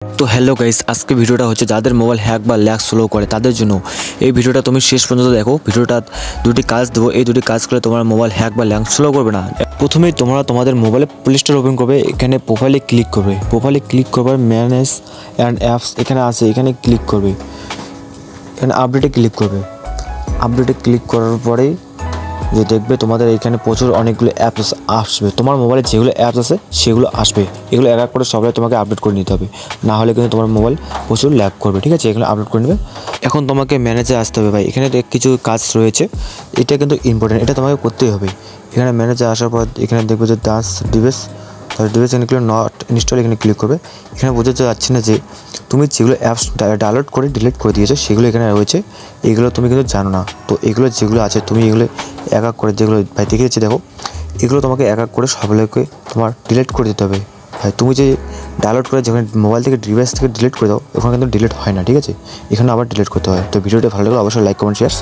তো hello guys, আজকে ভিডিওটা হচ্ছে যাদের মোবাইল হ্যাক বা ল্যাগ স্লো করে তাদের জন্য। এই ভিডিওটা তুমি শেষ পর্যন্ত দেখো। ভিডিওটা দুটি কাজ দেবো, এই দুটি কাজ করে তোমার মোবাইল হ্যাক বা ল্যাগ স্লো করবে না। প্রথমেই তোমরা তোমাদের মোবাইলে প্লে স্টোর ওপেন করবে, এখানে প্রোফাইলে ক্লিক করবে, প্রোফাইলে ক্লিক করবার ম্যানেজ অ্যান্ড অ্যাপস এখানে আছে, এখানে ক্লিক করবে, এখানে আপডেটে ক্লিক করবে। আপডেটে ক্লিক করার পরেই যে দেখবে তোমাদের এখানে প্রচুর অনেকগুলো অ্যাপস আসবে, তোমার মোবাইলে যেগুলো অ্যাপস আছে সেগুলো আসবে। এগুলো এক এক করে সবাই তোমাকে আপডেট করে নিতে হবে, না হলে কিন্তু তোমার মোবাইল প্রচুর ল্যাগ করবে। ঠিক আছে, এগুলো আপডেট করে নেবে। এখন তোমাকে ম্যানেজে আসতে হবে ভাই, এখানে কিছু কাজ রয়েছে, এটা কিন্তু ইম্পর্টেন্ট, এটা তোমাকে করতেই হবে। এখানে ম্যানেজে আসার পর এখানে দেখবে যে দাস ডিভাইস, তাহলে ডিভাইস এখানে ক্লিক নট ইনস্টল, এখানে ক্লিক করবে। এখানে বোঝাতে যাচ্ছে না যে তুমি যেগুলো অ্যাপস ডাউনলোড করে ডিলিট করে দিয়েছো সেগুলো এখানে রয়েছে, এগুলো তুমি কিন্তু জানো না। তো এগুলো যেগুলো আছে তুমি এগুলো এক এক করে, যেগুলো ভাই দেখিয়েছি দেখো, এগুলো তোমাকে এক এক করে সবগুলোকে তোমার ডিলিট করে দিতে হবে ভাই। তুমি যে ডাউনলোড করে যখন মোবাইল থেকে ডিভাইস থেকে ডিলিট করে দাও, ওখানে কিন্তু ডিলিট হয় না। ঠিক আছে, এখানে আবার ডিলিট করতে হয়। তো ভিডিওটা ভালো লাগলে অবশ্যই লাইক কমেন্ট শেয়ার।